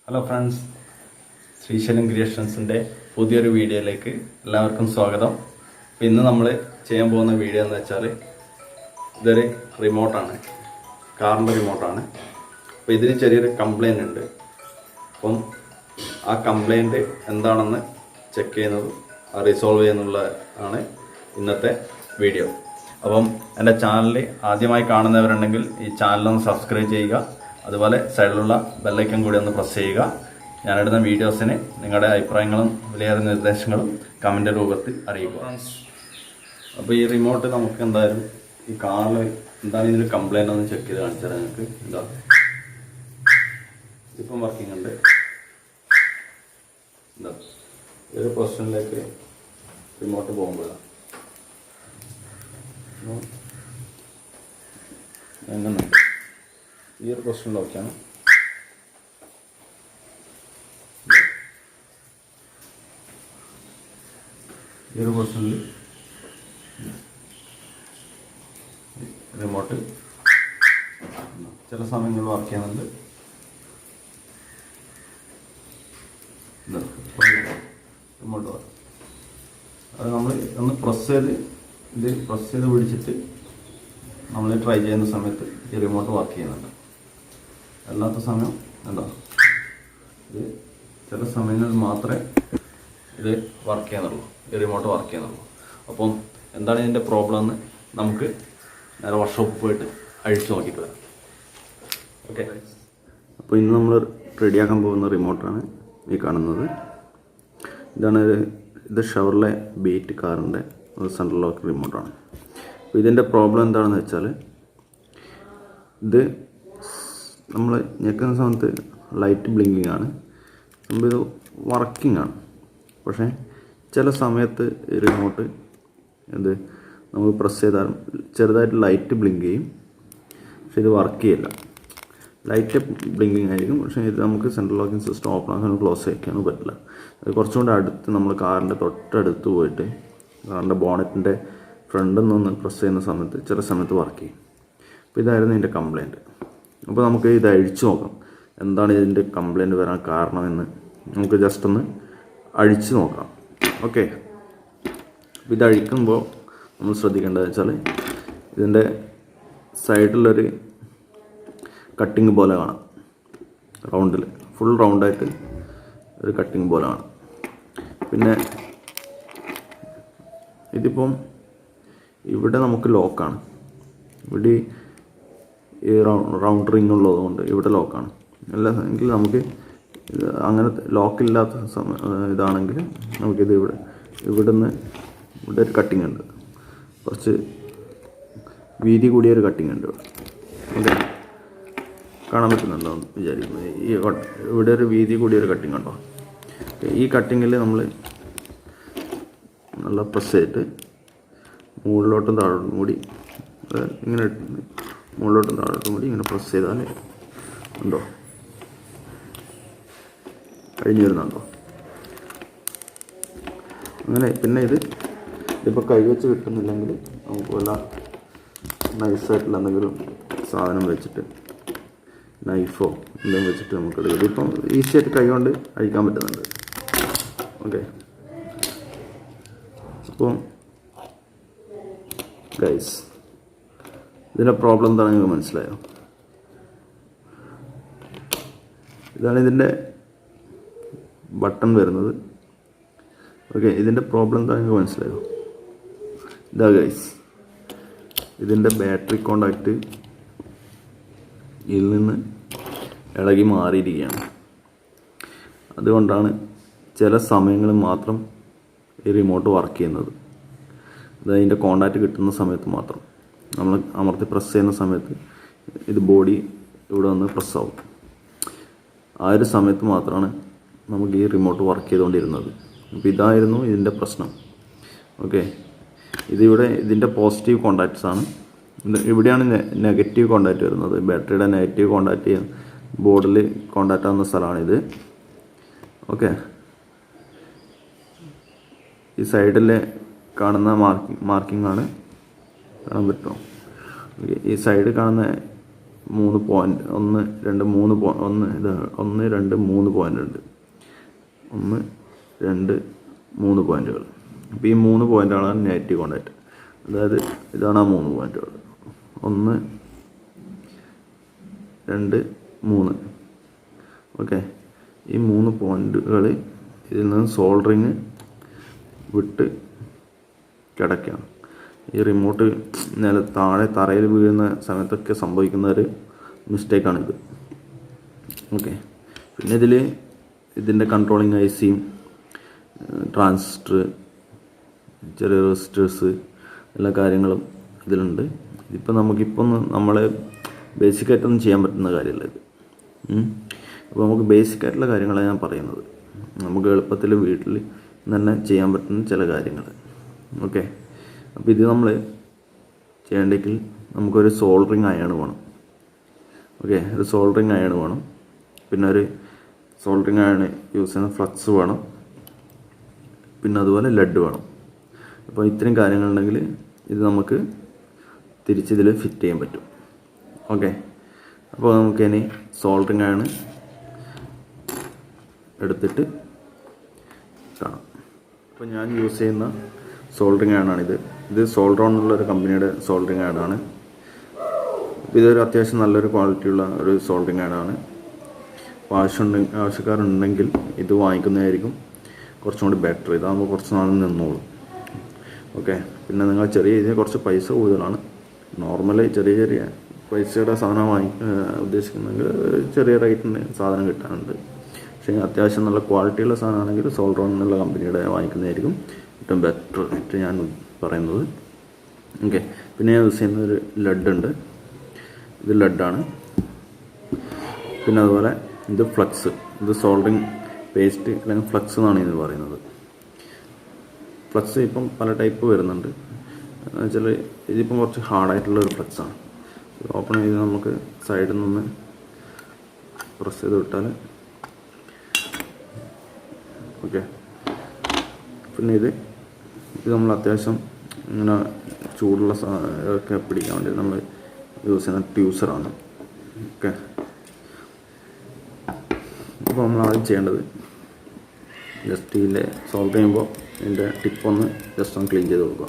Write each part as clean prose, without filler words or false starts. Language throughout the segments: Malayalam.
ഹലോ ഫ്രണ്ട്സ്, ശ്രീശൈലം ക്രിയേഷൻസിൻ്റെ പുതിയൊരു വീഡിയോയിലേക്ക് എല്ലാവർക്കും സ്വാഗതം. അപ്പോൾ ഇന്ന് നമ്മൾ ചെയ്യാൻ പോകുന്ന വീഡിയോ എന്ന് വെച്ചാൽ ഇതൊരു റിമോട്ടാണ്, കാറിൻ്റെ റിമോട്ടാണ്. അപ്പോൾ ഇതിന് ചെറിയൊരു കംപ്ലൈൻ്റ് ഉണ്ട്. അപ്പം ആ കംപ്ലൈൻറ്റ് എന്താണെന്ന് ചെക്ക് ചെയ്യുന്നത് റിസോൾവ് ചെയ്യുന്നുള്ളതാണ് ഇന്നത്തെ വീഡിയോ. അപ്പം എൻ്റെ ചാനൽ ആദ്യമായി കാണുന്നവരുണ്ടെങ്കിൽ ഈ ചാനലൊന്ന് സബ്സ്ക്രൈബ് ചെയ്യുക. അതുപോലെ സൈഡിലുള്ള ബെല്ലൈക്കൺ കൂടി ഒന്ന് പ്രസ് ചെയ്യുക. ഞാനിടുന്ന വീഡിയോസിന് നിങ്ങളുടെ അഭിപ്രായങ്ങളും വിലയേറിയ നിർദ്ദേശങ്ങളും കമൻ്റ് രൂപത്തിൽ അറിയിക്കുക. അപ്പോൾ ഈ റിമോട്ട് നമുക്ക് എന്തായാലും ഈ കാറിൽ എന്താണ് ഇതിന് കംപ്ലൈൻ്റ് ഒന്ന് ചെക്ക് ചെയ്ത് കാണിച്ചാൽ നിങ്ങൾക്ക് എന്താ ഇപ്പം വർക്കിംഗ് ഉണ്ട്. എന്താ ഒരു പൊസിഷനിലേക്ക് റിമോട്ട് പോകുമ്പോഴാണ് എങ്ങനെ ഈ ഒരു പൊസിഷനിൽ ഓക്കെയാണ്. ഈ ഒരു പൊസിഷനിൽ റിമോട്ട് ചില സമയങ്ങളിൽ വർക്ക് ചെയ്യുന്നുണ്ട്. റിമോട്ട് വർക്ക് അത് നമ്മൾ ഒന്ന് പ്രസ് ചെയ്ത് പിടിച്ചിട്ട് നമ്മൾ ട്രൈ ചെയ്യുന്ന സമയത്ത് ഈ റിമോട്ട് വർക്ക് ചെയ്യുന്നുണ്ട്. അല്ലാത്ത സമയം എന്താ ഇത് ചില സമയങ്ങളിൽ മാത്രമേ ഇത് വർക്ക് ചെയ്യുന്നുള്ളൂ, ഈ റിമോട്ട് വർക്ക് ചെയ്യുന്നുള്ളൂ. അപ്പം എന്താണ് ഇതിൻ്റെ പ്രോബ്ലം എന്ന് നമുക്ക് നേരെ വർക്ക്ഷോപ്പിൽ പോയിട്ട് അഴിച്ചു നോക്കിയിട്ട് വരാം. ഓക്കെ, അപ്പോൾ ഇന്ന് നമ്മൾ റെഡിയാക്കാൻ പോകുന്ന റിമോട്ടാണ് ഈ കാണുന്നത്. ഇത് ഷവർലെ ബീറ്റ് കാറിൻ്റെ ഒരു സെൻട്രൽ ലോക്ക് റിമോട്ടാണ്. അപ്പോൾ ഇതിൻ്റെ പ്രോബ്ലം എന്താണെന്ന് വെച്ചാൽ ഇത് നമ്മൾ ഞെക്കുന്ന സമയത്ത് ലൈറ്റ് ബ്ലിങ്കിങ് ആണ്, ഇത് വർക്കിംഗ് ആണ്. പക്ഷേ ചില സമയത്ത് റിമോട്ട് ഇത് നമുക്ക് പ്രസ് ചെയ്താൽ ചെറുതായിട്ട് ലൈറ്റ് ബ്ലിങ്ക് ചെയ്യും, പക്ഷേ ഇത് വർക്ക് ചെയ്യില്ല. ലൈറ്റ് ബ്ലിങ്കിങ് ആയിരിക്കും, പക്ഷേ ഇത് നമുക്ക് സെൻട്രൽ ലോക്കിംഗ് സിസ്റ്റം ഓപ്പൺ ആക്കാനോ ക്ലോസ് ചെയ്യാനോ പറ്റില്ല. അത് കുറച്ചും കൂടെ അടുത്ത് നമ്മൾ കാറിൻ്റെ തൊട്ടടുത്ത് പോയിട്ട് കാറിൻ്റെ ബോണറ്റിൻ്റെ ഫ്രണ്ടിൽ നിന്ന് പ്രസ് ചെയ്യുന്ന സമയത്ത് ചില സമയത്ത് വർക്ക് ചെയ്യും. അപ്പോൾ ഇതായിരുന്നു ഇതിൻ്റെ കംപ്ലൈൻറ്റ്. അപ്പോൾ നമുക്ക് ഇത് അഴിച്ചു നോക്കാം, എന്താണ് ഇതിൻ്റെ കംപ്ലൈൻറ്റ് വരാൻ കാരണമെന്ന് നമുക്ക് ജസ്റ്റ് ഒന്ന് അഴിച്ചു നോക്കാം. ഓക്കെ, ഇത് അഴിക്കുമ്പോൾ നമ്മൾ ശ്രദ്ധിക്കേണ്ടത് വെച്ചാൽ ഇതിൻ്റെ സൈഡിലൊരു കട്ടിങ് പോലെ കാണാം, റൗണ്ടിൽ ഫുൾ റൗണ്ടായിട്ട് ഒരു കട്ടിങ് പോലെ കാണാം. പിന്നെ ഇതിപ്പം ഇവിടെ നമുക്ക് ലോക്കാണ്, ഇവിടെ ഈ റൗണ്ട് റിങ് ഉള്ളതുകൊണ്ട് ഇവിടെ ലോക്കാണ്. അല്ല എങ്കിൽ നമുക്ക് അങ്ങനെ ലോക്കില്ലാത്ത ഇതാണെങ്കിൽ നമുക്കിത് ഇവിടെ ഒരു കട്ടിങ് ഉണ്ട്, കുറച്ച് വീതി കൂടിയൊരു കട്ടിങ് ഉണ്ട് ഇവിടെ. ഓക്കെ, കാണാൻ പറ്റുന്നുണ്ടോ എന്ന് വിചാരിക്കുന്നു. ഇവിടെ ഒരു വീതി കൂടിയൊരു കട്ടിങ് ഉണ്ടോ? ഈ കട്ടിങ്ങിൽ നമ്മൾ നല്ല പ്രസ് ചെയ്തിട്ട് മുകളിലോട്ടും താഴോട്ടും കൂടി ഇങ്ങനെ മുകളിലോട്ടും താഴോട്ടും കൂടി ഇങ്ങനെ പ്രസ് ചെയ്താൽ ഉണ്ടോ, കഴിഞ്ഞു വരുന്നുണ്ടോ? അങ്ങനെ പിന്നെ ഇതിപ്പോൾ കൈവച്ച് കിട്ടുന്നില്ലെങ്കിൽ നമുക്ക് വല്ല നൈസായിട്ടുള്ള എന്തെങ്കിലും സാധനം വെച്ചിട്ട് നൈഫോ എന്തെങ്കിലും വെച്ചിട്ട് നമുക്ക് എടുക്കാം. ഇതിപ്പം ഈസിയായിട്ട് കൈ കൊണ്ട് അഴിക്കാൻ പറ്റുന്നുണ്ട്. ഓക്കെ, അപ്പോൾ ഗൈസ് ഇതിൻ്റെ പ്രോബ്ലം എന്താണെന്ന് നിങ്ങൾക്ക് മനസ്സിലായോ? ഇതാണ് ഇതിൻ്റെ ബട്ടൺ വരുന്നത്. ഓക്കെ, ഇതിൻ്റെ പ്രോബ്ലം എന്താണെന്ന് നിങ്ങൾക്ക് മനസ്സിലായോ? ഇതാ ഗൈസ്, ഇതിൻ്റെ ബാറ്ററി കോണ്ടാക്റ്റ് ഇതിൽ നിന്ന് ഇളകി മാറിയിരിക്കുകയാണ്. അതുകൊണ്ടാണ് ചില സമയങ്ങളിൽ മാത്രം ഈ റിമോട്ട് വർക്ക് ചെയ്യുന്നത്. അതിൻ്റെ കോണ്ടാക്റ്റ് കിട്ടുന്ന സമയത്ത് മാത്രം നമ്മൾ അമർത്തി പ്രസ് ചെയ്യുന്ന സമയത്ത് ഇത് ബോഡി ഇവിടെ വന്ന് പ്രസ്സാവും. ആ ഒരു സമയത്ത് മാത്രമാണ് നമുക്ക് ഈ റിമോട്ട് വർക്ക് ചെയ്തുകൊണ്ടിരുന്നത്. അപ്പോൾ ഇതായിരുന്നു ഇതിൻ്റെ പ്രശ്നം. ഓക്കെ, ഇതിൻ്റെ പോസിറ്റീവ് കോണ്ടാക്ട്സ് ആണ്. ഇവിടെയാണ് നെഗറ്റീവ് കോണ്ടാക്റ്റ് വരുന്നത്. ബാറ്ററിയുടെ നെഗറ്റീവ് കോണ്ടാക്റ്റ് ബോർഡിൽ കോണ്ടാക്റ്റ് ആവുന്ന സ്ഥലമാണിത്. ഓക്കെ, ഈ സൈഡിൽ കാണുന്ന മാർക്കിംഗ് ആണ്, കാണാൻ പറ്റുമോ? ഈ സൈഡ് കാണുന്ന 3 പോയിൻ്റ് 1 2 3 1 ഇത് 1 2 3 പോയിൻ്റ് ഉണ്ട്. 1 2 3 പോയിൻ്റുകൾ. അപ്പോൾ ഈ 3 പോയിൻ്റാണ് നെഗറ്റീവ് കോണ്ടാക്റ്റ്. അതായത് ഇതാണ് ആ 3 പോയിൻ്റുകൾ. 1 2 3. ഓക്കെ, ഈ 3 പോയിൻ്റുകൾ ഇതിൽ നിന്ന് സോൾഡറിങ് വിട്ട് കിടക്കുകയാണ്. ഈ റിമോട്ട് താഴെ തറയിൽ വീഴുന്ന സമയത്തൊക്കെ സംഭവിക്കുന്ന ഒരു മിസ്റ്റേക്കാണിത്. ഓക്കെ, പിന്നെ ഇതിൻ്റെ കൺട്രോളിങ് ഐസിയും ട്രാൻസിസ്റ്റർ, ചെറിയ റെസിസ്റ്റേഴ്സ്, എല്ലാ കാര്യങ്ങളും ഇതിലുണ്ട്. ഇതിപ്പോൾ നമ്മൾ ബേസിക്കായിട്ടൊന്നും ചെയ്യാൻ പറ്റുന്ന കാര്യമല്ല ഇത്. അപ്പോൾ നമുക്ക് ബേസിക്കായിട്ടുള്ള കാര്യങ്ങളാണ് ഞാൻ പറയുന്നത്. നമുക്ക് എളുപ്പത്തിൽ വീട്ടിൽ തന്നെ ചെയ്യാൻ പറ്റുന്ന ചില കാര്യങ്ങൾ. ഓക്കെ, അപ്പോൾ ഇത് നമ്മൾ ചെയ്യേണ്ടെങ്കിൽ നമുക്കൊരു സോൾഡറിങ് അയൺ വേണം. ഓക്കെ, ഒരു സോൾഡറിങ് അയൺ വേണം. പിന്നെ ഒരു സോൾഡറിങ് അയൺ യൂസ് ചെയ്യുന്ന ഫ്ലക്സ് വേണം. പിന്നെ അതുപോലെ ലെഡ് വേണം. അപ്പോൾ ഇത്രയും കാര്യങ്ങളുണ്ടെങ്കിൽ ഇത് നമുക്ക് തിരിച്ചിതിൽ ഫിറ്റ് ചെയ്യാൻ പറ്റും. ഓക്കെ, അപ്പോൾ നമുക്കിനി സോൾഡറിങ് അയൺ എടുത്തിട്ട് കാണാം. അപ്പോൾ ഞാൻ യൂസ് ചെയ്യുന്ന സോൾഡറിങ് അയണാണിത്. ഇത് സോൾഡ്രോൺ എന്നുള്ളൊരു കമ്പനിയുടെ സോൾഡറിങ് അയണാണ്. ഇതൊരു അത്യാവശ്യം നല്ലൊരു ക്വാളിറ്റിയുള്ള ഒരു സോൾഡറിങ് അയണാണ്. അപ്പോൾ ആവശ്യക്കാരുണ്ടെങ്കിൽ ഇത് വാങ്ങിക്കുന്നതായിരിക്കും കുറച്ചും കൂടി ബെറ്റർ. ഇതാകുമ്പോൾ കുറച്ച് നാൾ നിന്നോളും. ഓക്കെ, പിന്നെ നിങ്ങൾ ഇതിന് കുറച്ച് പൈസ കൂടുതലാണ്. നോർമലി ചെറിയ പൈസയുടെ സാധനം ഉദ്ദേശിക്കുന്നെങ്കിൽ ചെറിയ റേറ്റിന് സാധനം കിട്ടാനുണ്ട്. പക്ഷേ അത്യാവശ്യം നല്ല ക്വാളിറ്റിയുള്ള സാധനമാണെങ്കിൽ സോൾഡ്രോൺ എന്നുള്ള കമ്പനിയുടെ വാങ്ങിക്കുന്നതായിരിക്കും ഏറ്റവും ബെറ്റർ ആയിട്ട് ഞാൻ പറയുന്നത്. ഓക്കെ, പിന്നെ ഞാൻ യൂസ് ചെയ്യുന്ന ഒരു ലെഡ് ഉണ്ട്. ഇത് ലെഡാണ്. പിന്നെ അതുപോലെ ഇത് ഫ്ലക്സ്. ഇത് സോൾഡറിങ് പേസ്റ്റ് അല്ലെങ്കിൽ ഫ്ലക്സ് എന്നാണ് ഇത് പറയുന്നത്. ഫ്ലക്സ് ഇപ്പം പല ടൈപ്പ് വരുന്നുണ്ട്. എന്നുവെച്ചാൽ ഇതിപ്പം കുറച്ച് ഹാർഡായിട്ടുള്ളൊരു ഫ്ലക്സാണ്. ഓപ്പൺ ചെയ്ത് നമുക്ക് സൈഡിൽ നിന്ന് പ്രസ് ചെയ്ത് വിട്ടാൽ ഓക്കെ. പിന്നെ ഇത് നമ്മൾ അത്യാവശ്യം ഇങ്ങനെ ചൂടുള്ള ഒക്കെ പിടിക്കാൻ വേണ്ടി നമ്മൾ യൂസ് ചെയ്യുന്ന ട്യൂസറാണ്. ഓക്കെ, അപ്പോൾ നമ്മൾ ആദ്യം ചെയ്യേണ്ടത് ജസ്റ്റ് ഇതിൻ്റെ സോൾവ് ചെയ്യുമ്പോൾ ഇതിൻ്റെ ടിപ്പൊന്ന് ജസ്റ്റ് ഒന്ന് ക്ലീൻ ചെയ്ത് കൊടുക്കുക.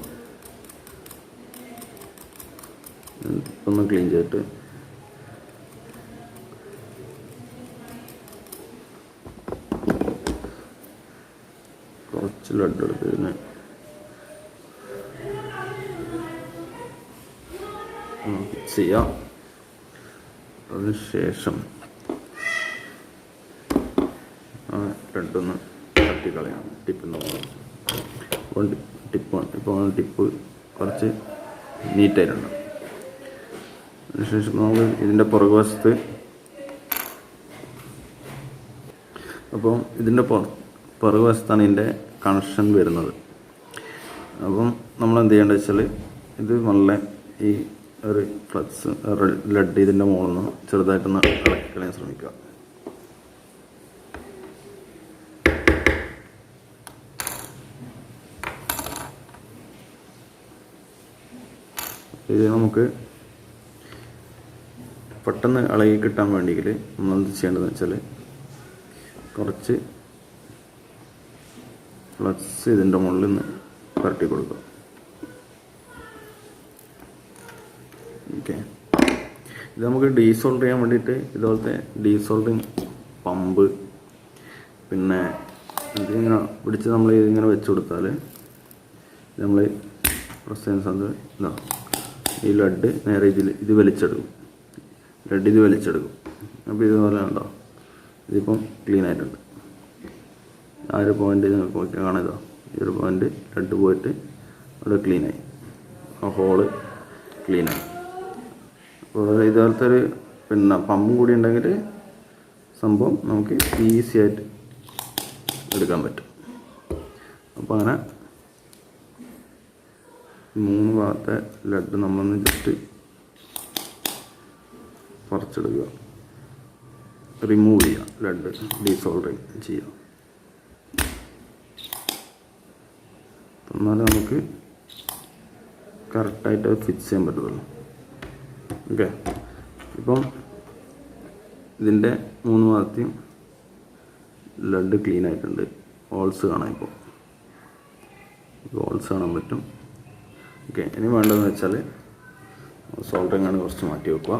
ടിപ്പൊന്ന് ക്ലീൻ ചെയ്തിട്ട് കുറച്ച് ലെഡ് എടുത്ത് ഇതിനെ ഫിക്സ് ചെയ്യാം. അതിനുശേഷം ലെഡൊന്ന് തട്ടിക്കളയാം. ടിപ്പിൻ്റെ ടിപ്പ് കുറച്ച് നീറ്റായിട്ടുണ്ട്. അതിനുശേഷം നമുക്ക് ഇതിൻ്റെ പുറകുവശത്ത് പുറകുവശത്താണ് ഇതിൻ്റെ കണക്ഷൻ വരുന്നത്. അപ്പം നമ്മൾ എന്ത് ചെയ്യേണ്ടത് വെച്ചാൽ ഇത് നല്ല ഈ ഒരു ഫ്ലക്സ് ലെഡ് ഇതിൻ്റെ മുകളിൽ നിന്ന് ചെറുതായിട്ടൊന്ന് ഇളക്കി കളയാൻ ശ്രമിക്കുക. ഇത് നമുക്ക് പെട്ടെന്ന് ഇളകി കിട്ടാൻ വേണ്ടിയെങ്കിൽ നമ്മളെന്ത് ചെയ്യേണ്ടതെന്ന് വെച്ചാൽ കുറച്ച് ഫ്ലക്സ് ഇതിൻ്റെ മുകളിൽ നിന്ന് പരട്ടി കൊടുക്കുക. ഓക്കെ, ഇത് നമുക്ക് ഡീസോൾഡർ ചെയ്യാൻ വേണ്ടിയിട്ട് ഇതുപോലത്തെ ഡീസോൾഡറിങ് പമ്പ്, പിന്നെ ഇതിങ്ങനെ പിടിച്ച് നമ്മൾ ഇതിങ്ങനെ വെച്ച് കൊടുത്താൽ നമ്മൾ പ്രസ് ചെയ്യുന്ന സമയത്ത് ഇതാ ഈ ലെഡ് നേരെ ഇത് വലിച്ചെടുക്കും. അപ്പോൾ ഇതുപോലെ ഉണ്ടോ, ഇതിപ്പം ക്ലീൻ ആയിട്ടുണ്ട്. ആ ഒരു പോയിൻ്റ് നിങ്ങൾക്ക് കാണുക. ഈ ഒരു പോയിൻ്റ് ലെഡ് പോയിട്ട് അവിടെ ക്ലീനായി, ആ ഹോള് ക്ലീനായി. അപ്പോൾ ഇതുപോലത്തെ ഒരു പമ്പും കൂടി ഉണ്ടെങ്കിൽ സംഭവം നമുക്ക് ഈസി ആയിട്ട് എടുക്കാൻ പറ്റും. അപ്പോൾ അങ്ങനെ 3 ഭാഗത്തെ ലെഡ് നമ്മളൊന്ന് ജസ്റ്റ് പറിച്ചെടുക്കുക, റിമൂവ് ചെയ്യുക, ലെഡ് ഡീസോൾഡറിങ് ചെയ്യുക. എന്നാലും നമുക്ക് കറക്റ്റായിട്ട് അത് ഫിക്സ് ചെയ്യാൻ പറ്റുള്ളൂ. ഓക്കെ, ഇപ്പം ഇതിൻ്റെ 3 ഭാഗത്തെയും ലഡ് ക്ലീൻ ആയിട്ടുണ്ട്. ഹോൾസ് കാണാം. ഇപ്പോൾ ഹോൾസ് കാണാൻ പറ്റും. ഓക്കെ, ഇനി വേണ്ടതെന്ന് വെച്ചാൽ സോൾഡറിംഗ് ആണ് കുറച്ച് മാറ്റി വെക്കുക.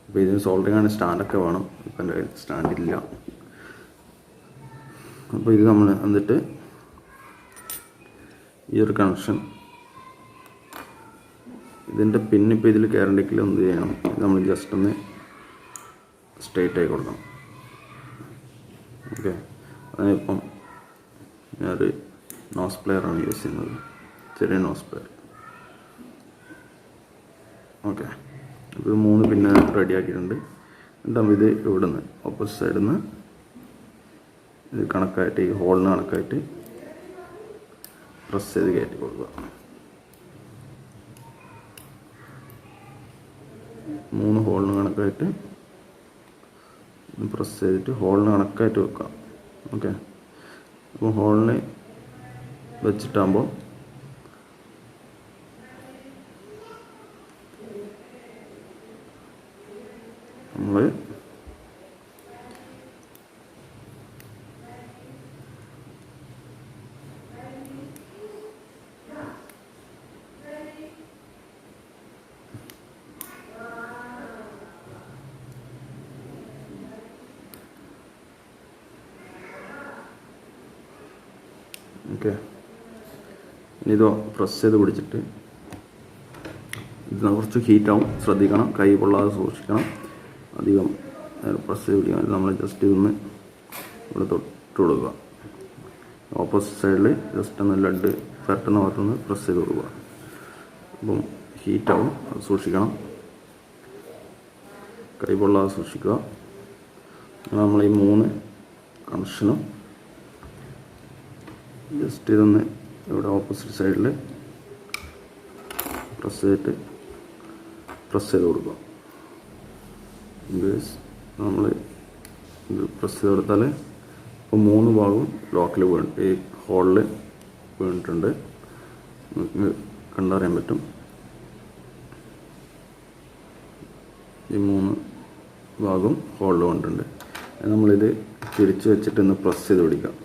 അപ്പോൾ ഇതിന് സോൾഡറിംഗ് ആണ് സ്റ്റാൻഡൊക്കെ വേണം. ഇപ്പം എൻ്റെ കയ്യിൽ സ്റ്റാൻഡില്ല. അപ്പോൾ ഇത് നമ്മൾ എന്നിട്ട് ഈ ഒരു കണക്ഷൻ ഇതിൻ്റെ പിന്നിപ്പോൾ ഇതിൽ കയറണ്ടെങ്കിൽ എന്ത് ചെയ്യണം, നമ്മൾ ജസ്റ്റ് ഒന്ന് സ്ട്രെയിറ്റ് ആയി കൊടുക്കണം. ഓക്കെ, അതിനിപ്പം ഞാനൊരു നോസ് പ്ലെയറാണ് യൂസ് ചെയ്യുന്നത്, ചെറിയ നോസ് പ്ലെയർ. ഓക്കെ, ഇത് 3 പിന്നെ റെഡിയാക്കിയിട്ടുണ്ട്. എന്നിട്ട് ഇത് ഇവിടെ നിന്ന് ഓപ്പോസിറ്റ് സൈഡിൽ നിന്ന് ഇത് കണക്കായിട്ട് ഈ ഹോളിന് കണക്കായിട്ട് പ്രസ് ചെയ്ത് കയറ്റി കൊടുക്കുക. 3 ഹോളിന് കണക്കായിട്ട് പ്രസ് ചെയ്തിട്ട് ഹോളിന് കണക്കായിട്ട് വെക്കാം. ഓക്കെ, അപ്പോൾ ഹോളിന് വെച്ചിട്ടാകുമ്പോൾ നമ്മൾ ഓക്കെ, ഇനിയിതോ പ്രസ് ചെയ്ത് പിടിച്ചിട്ട് ഇത് കുറച്ച് ഹീറ്റാവും, ശ്രദ്ധിക്കണം, കൈ പൊള്ളാതെ സൂക്ഷിക്കണം. അധികം പ്രസ് ചെയ്ത് പിടിക്കാൻ നമ്മൾ ജസ്റ്റ് ഇതൊന്ന് ഇവിടെ തൊട്ട് കൊടുക്കുക. ഓപ്പോസിറ്റ് സൈഡിൽ ജസ്റ്റ് ഒന്ന് ലഡ് പെട്ടെന്ന് ഭാഗത്തുനിന്ന് പ്രസ് ചെയ്ത് കൊടുക്കുക. അപ്പം ഹീറ്റാവും, അത് സൂക്ഷിക്കണം, കൈ പൊള്ളാതെ സൂക്ഷിക്കുക. നമ്മൾ ഈ 3 കണക്ഷനും ജസ്റ്റ് ഇതൊന്ന് ഇവിടെ ഓപ്പോസിറ്റ് സൈഡിൽ പ്രസ് ചെയ്ത് കൊടുക്കുക. നമ്മൾ ഇത് പ്രസ് ചെയ്ത് കൊടുത്താൽ ഇപ്പോൾ 3 ഭാഗവും ലോക്കിൽ ഈ ഹോളിൽ വീണിട്ടുണ്ട്. നമുക്ക് കണ്ടറിയാൻ പറ്റും. ഈ 3 ഭാഗവും ഹോളിൽ വീണിട്ടുണ്ട്. നമ്മളിത് തിരിച്ച് വെച്ചിട്ട് ഒന്ന് പ്രസ് ചെയ്ത് പിടിക്കാം.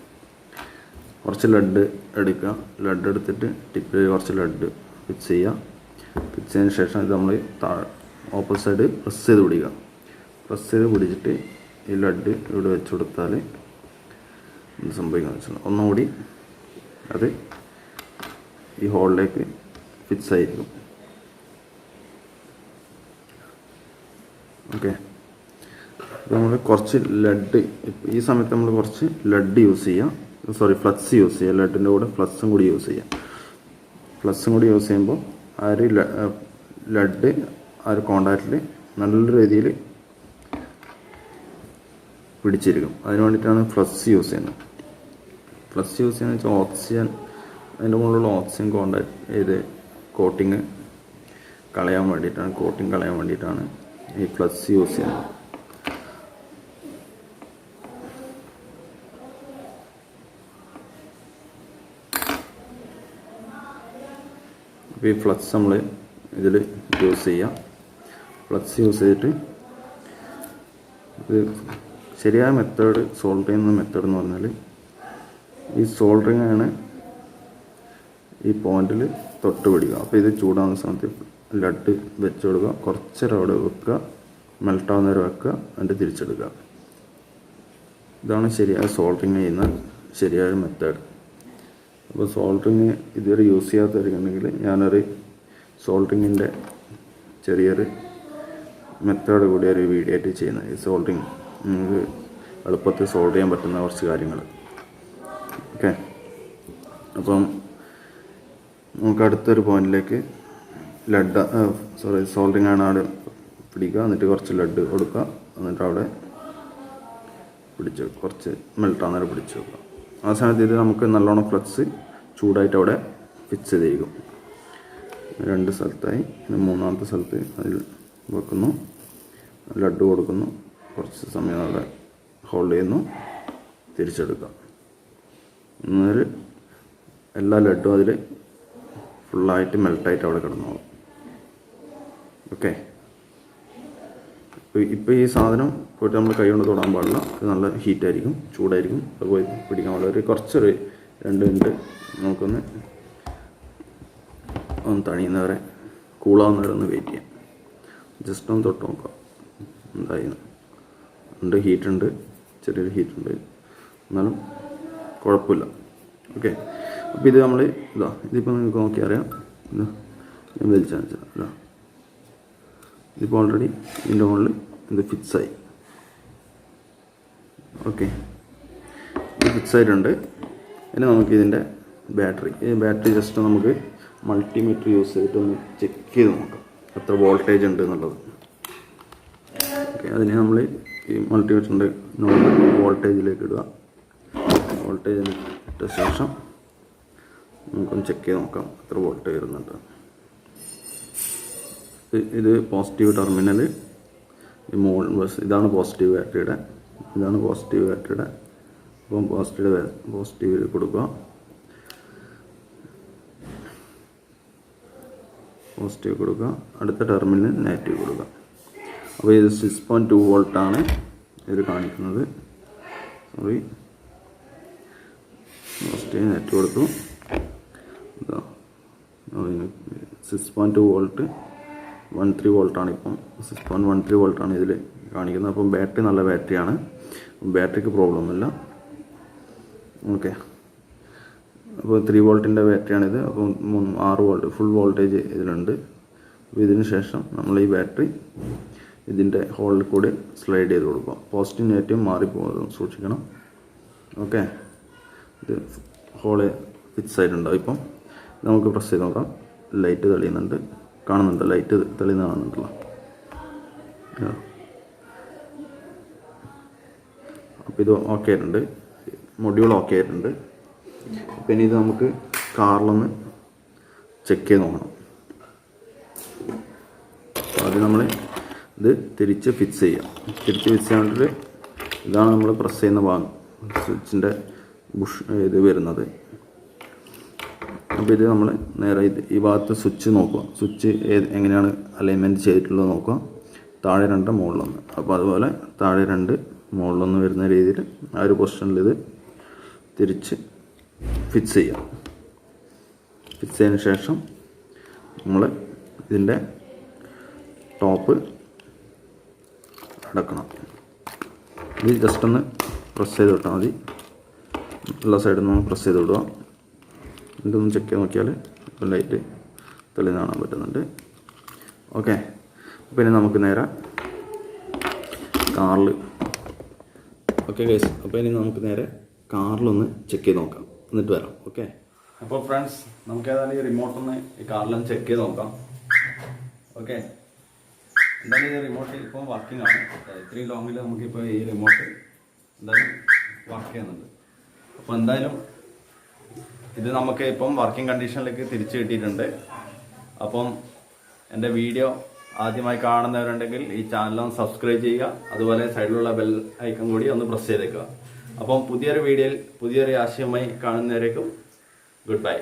കുറച്ച് ലഡ് എടുക്കുക. ലഡ് എടുത്തിട്ട് ടിപ്പിൽ കുറച്ച് ലഡ് ഫിക്സ് ചെയ്യുക. ഫിക്സ് ചെയ്തതിന് ശേഷം ഇത് നമ്മൾ ഓപ്പോസിറ്റ് സൈഡ് പ്രസ് ചെയ്ത് പിടിക്കുക. പ്രസ് ചെയ്ത് പിടിച്ചിട്ട് ഈ ലഡ് ഇവിടെ വെച്ച് കൊടുത്താൽ എന്ത് സംഭവിക്കാന്ന് വെച്ചാൽ ഒന്നുകൂടി അത് ഈ ഹോളിലേക്ക് ഫിക്സ് ആയിരിക്കും. ഓക്കെ, നമ്മൾ കുറച്ച് ലഡ് ഈ സമയത്ത് നമ്മൾ കുറച്ച് ലഡ് യൂസ് ചെയ്യാം. ഫ്ലക്സ് യൂസ് ചെയ്യുക. ലഡിൻ്റെ കൂടെ ഫ്ലക്സും കൂടി യൂസ് ചെയ്യാം. ഫ്ലക്സും കൂടി യൂസ് ചെയ്യുമ്പോൾ ആ ഒരു ലഡ് ആ ഒരു കോണ്ടാക്റ്റിൽ നല്ല രീതിയിൽ പിടിച്ചിരിക്കും. അതിന് വേണ്ടിയിട്ടാണ് ഫ്ലക്സ് യൂസ് ചെയ്യുന്നത്. ഫ്ലക്സ് യൂസ് ചെയ്യുന്നത് വെച്ചാൽ ഓക്സിജൻ, അതിൻ്റെ മുകളിലുള്ള ഓക്സിജൻ കോണ്ടാക്ട് ചെയ്ത് കോട്ടിങ് കളയാൻ വേണ്ടിയിട്ടാണ് ഈ ഫ്ലക്സ് യൂസ് ചെയ്യുന്നത്. അപ്പോൾ ഈ ഫ്ലക്സ് നമ്മൾ ഇതിൽ യൂസ് ചെയ്യാം. ഫ്ലക്സ് യൂസ് ചെയ്തിട്ട് ഇത് ശരിയായ മെത്തേഡ്, സോൾഡർ ചെയ്യുന്ന മെത്തേഡ് എന്ന് പറഞ്ഞാൽ ഈ സോൾഡറിങ് ആണ് ഈ പോയിന്റിൽ തൊട്ട് പിടിക്കുക. അപ്പോൾ ഇത് ചൂടാകുന്ന സമയത്ത് ലഡ് വെച്ച് കൊടുക്കുക, കുറച്ചേരം അവിടെ വെക്കുക, മെൽട്ടാവുന്ന നേരം വെക്കുക, എന്നിട്ട് തിരിച്ചെടുക്കുക. ഇതാണ് ശരിയായ സോൾഡറിങ് ചെയ്യുന്ന ശരിയായ മെത്തേഡ്. അപ്പോൾ സോൾഡറിങ് ഇതുവരെ യൂസ് ചെയ്യാത്തവരുണ്ടെങ്കിൽ ഞാനൊരു സോൾഡറിങ്ങിൻ്റെ ചെറിയൊരു മെത്തേഡ് കൂടി ഒരു വീഡിയോ ആയിട്ട് ചെയ്യുന്നത്. ഈ സോൾഡറിങ് നിങ്ങൾക്ക് എളുപ്പത്തിൽ സോൾവ് ചെയ്യാൻ പറ്റുന്ന കുറച്ച് കാര്യങ്ങൾ. ഓക്കെ, അപ്പം നമുക്ക് അടുത്തൊരു പോയിന്റിലേക്ക് സോൾഡറിങ് ആണ് അവിടെ പിടിക്കുക. എന്നിട്ട് കുറച്ച് ലഡ് കൊടുക്കുക. എന്നിട്ട് അവിടെ കുറച്ച് മെൽട്ടാന്നേരം പിടിച്ച് വെക്കുക. ആ സമയത്ത് ഇത് നമുക്ക് നല്ലോണം ഫ്ലക്സ് ചൂടായിട്ട് അവിടെ ഫിക്സ് ചെയ്തിരിക്കും. 2 സ്ഥലത്തായി. പിന്നെ 3-ാമത്തെ സ്ഥലത്ത് അതിൽ വെക്കുന്നു, ലഡ് കൊടുക്കുന്നു, കുറച്ച് സമയം അവിടെ ഹോൾഡ് ചെയ്യുന്നു, തിരിച്ചെടുക്കുക. എന്നൊരു എല്ലാ ലഡും അതിൽ ഫുള്ളായിട്ട് മെൽട്ടായിട്ട് അവിടെ കിടന്നോളും. ഓക്കെ. ഇപ്പോൾ ഈ സാധനം പോയിട്ട് നമ്മൾ കൈ കൊണ്ട് തൊടാൻ പാടില്ല. ഇത് നല്ല ഹീറ്റായിരിക്കും, ചൂടായിരിക്കും. അത് പോയി പിടിക്കാൻ പാടില്ല. ഒരു കുറച്ചൊരു 2 മിനിറ്റ് നമുക്കൊന്ന് തണിയുന്നവരെ കൂളാവുന്നവരെ ഒന്ന് വെയിറ്റ് ചെയ്യാം. ജസ്റ്റ് ഒന്ന് തൊട്ട് നോക്കാം എന്തായി. ഹീറ്റുണ്ട്, ചെറിയൊരു ഹീറ്റുണ്ട്, എന്നാലും കുഴപ്പമില്ല. ഓക്കെ. അപ്പോൾ ഇത് നമ്മൾ ഇതിപ്പോൾ നിങ്ങൾക്ക് നോക്കി അറിയാം. ഞാൻ വലിച്ചാൽ ഇതിപ്പോൾ ഓൾറെഡി ഇതിൻ്റെ മുകളിൽ ഇത് ഫിക്സായി. ഓക്കെ, ഇത് ഫിക്സായിട്ടുണ്ട്. ഇനി നമുക്ക് ഇതിൻ്റെ ബാറ്ററി ജസ്റ്റ് നമുക്ക് മൾട്ടിമീറ്റർ യൂസ് ചെയ്തിട്ടൊന്ന് ചെക്ക് ചെയ്ത് നോക്കാം എത്ര വോൾട്ടേജ് ഉണ്ട് എന്നുള്ളത്. ഓക്കെ, അതിന് നമ്മൾ ഈ മൾട്ടിമീറ്ററിൻ്റെ നോർമൽ വോൾട്ടേജിലേക്ക് ഇടുക. വോൾട്ടേജ് ഇട്ട ശേഷം നമുക്കൊന്ന് ചെക്ക് ചെയ്ത് നോക്കാം എത്ര വോൾട്ടേജ് വരുന്നുണ്ട്. ഇത് പോസിറ്റീവ് ടെർമിനൽ, ഇതാണ് പോസിറ്റീവ് ബാറ്ററിയുടെ. അപ്പം പോസിറ്റീവ് കൊടുക്കുക. അടുത്ത ടെർമിനൽ നെഗറ്റീവ് കൊടുക്കുക. അപ്പോൾ ഇത് 6.2 വോൾട്ടാണ് ഇത് കാണിക്കുന്നത്. പോസിറ്റീവ് നെഗറ്റീവ് കൊടുത്തു. 6.2 വോൾട്ട് 13 വോൾട്ടാണ്. ഇപ്പം 6.13 വോൾട്ടാണ് ഇതിൽ കാണിക്കുന്നത്. അപ്പം ബാറ്ററി നല്ല ബാറ്ററിയാണ്, ബാറ്ററിക്ക് പ്രോബ്ലമൊന്നുമില്ല. ഓക്കെ, അപ്പോൾ 3 വോൾട്ടിൻ്റെ ബാറ്ററിയാണിത്. അപ്പം 6 വോൾട്ട് ഫുൾ വോൾട്ടേജ് ഇതിലുണ്ട്. അപ്പോൾ ഇതിന് ശേഷം നമ്മൾ ഈ ബാറ്ററി ഇതിൻ്റെ ഹോളിൽ കൂടി സ്ലൈഡ് ചെയ്ത് കൊടുക്കുക. പോസിറ്റീവ് നെഗറ്റീവ് മാറിപ്പോകുന്നത് സൂക്ഷിക്കണം. ഓക്കെ, ഇത് ഹോള് ഫിക്സ് ആയിട്ടുണ്ടാവും. ഇപ്പം നമുക്ക് പ്രസ് ചെയ്ത് നോക്കാം. ലൈറ്റ് തെളിയുന്നുണ്ട്, കാണുന്നുണ്ട്. ലൈറ്റ് തെളിയുന്ന കാണുന്നുണ്ടല്ലോ. അപ്പോൾ ഇത് ഓക്കെ ആയിട്ടുണ്ട്, മൊഡ്യൂൾ ഓക്കെ ആയിട്ടുണ്ട്. പിന്നെ ഇത് നമുക്ക് കാറിലൊന്ന് ചെക്ക് ചെയ്ത് നോക്കണം. അപ്പോൾ അത് നമ്മൾ ഇത് തിരിച്ച് ഫിക്സ് ചെയ്യാം. തിരിച്ച് ഫിക്സ് ചെയ്യാൻ വേണ്ടിയിട്ട് ഇതാണ് നമ്മൾ പ്രസ് ചെയ്യുന്ന ഭാഗം, സ്വിച്ചിൻ്റെ ഇത് വരുന്നത്. അപ്പോൾ ഇത് നമ്മൾ നേരെ ഈ ഭാഗത്ത് സ്വിച്ച് നോക്കുക. സ്വിച്ച് എങ്ങനെയാണ് അലൈൻമെൻറ്റ് ചെയ്തിട്ടുള്ളത് നോക്കുക. താഴെ 2 മുകളിലൊന്ന്. അപ്പോൾ അതുപോലെ താഴെ 2 മുകളിലൊന്ന് വരുന്ന രീതിയിൽ ആ ഒരു പൊസിഷനിൽ ഇത് തിരിച്ച് ഫിക്സ് ചെയ്യാം. ഫിക്സ് ചെയ്തതിന് ശേഷം നമ്മൾ ഇതിൻ്റെ ടോപ്പ് അടക്കണം. ഇത് ജസ്റ്റ് ഒന്ന് പ്രസ് ചെയ്ത് വിട്ടാൽ മതി. എല്ലാ സൈഡിൽ നിന്നും പ്രസ് ചെയ്ത് വിടുക. ഇതൊന്ന് ചെക്ക് ചെയ്ത് നോക്കിയാൽ ഇപ്പോൾ ലൈറ്റ് തെളിഞ്ഞ് കാണാൻ പറ്റുന്നുണ്ട്. ഓക്കെ, പിന്നെ നമുക്ക് നേരെ കാറിൽ അപ്പോൾ ഇനി നമുക്ക് നേരെ കാറിലൊന്ന് ചെക്ക് ചെയ്ത് നോക്കാം, എന്നിട്ട് വരാം. ഓക്കെ, അപ്പോൾ ഫ്രണ്ട്സ്, നമുക്ക് ഏതായാലും ഈ റിമോട്ടൊന്ന് ഈ കാറിലൊന്ന് ചെക്ക് ചെയ്ത് നോക്കാം. ഓക്കെ, എന്തായാലും ഈ റിമോട്ട് ഇപ്പോൾ വർക്കിംഗ് ആണ്. ഇത്രയും ലോങ്ങിൽ നമുക്കിപ്പോൾ ഈ റിമോട്ട് എന്തായാലും വർക്ക് ചെയ്യുന്നുണ്ട്. അപ്പോൾ എന്തായാലും ഇത് നമുക്ക് ഇപ്പം വർക്കിംഗ് കണ്ടീഷനിലേക്ക് തിരിച്ചു കിട്ടിയിട്ടുണ്ട്. അപ്പം എൻ്റെ വീഡിയോ ആദ്യമായി കാണുന്നവരുണ്ടെങ്കിൽ ഈ ചാനലൊന്ന് സബ്സ്ക്രൈബ് ചെയ്യുക. അതുപോലെ സൈഡിലുള്ള ബെൽ ഐക്കൺ കൂടി ഒന്ന് പ്രസ് ചെയ്തേക്കുക. അപ്പം പുതിയൊരു വീഡിയോയിൽ പുതിയൊരു ആശയവുമായി കാണുന്നവരേക്കും ഗുഡ് ബൈ.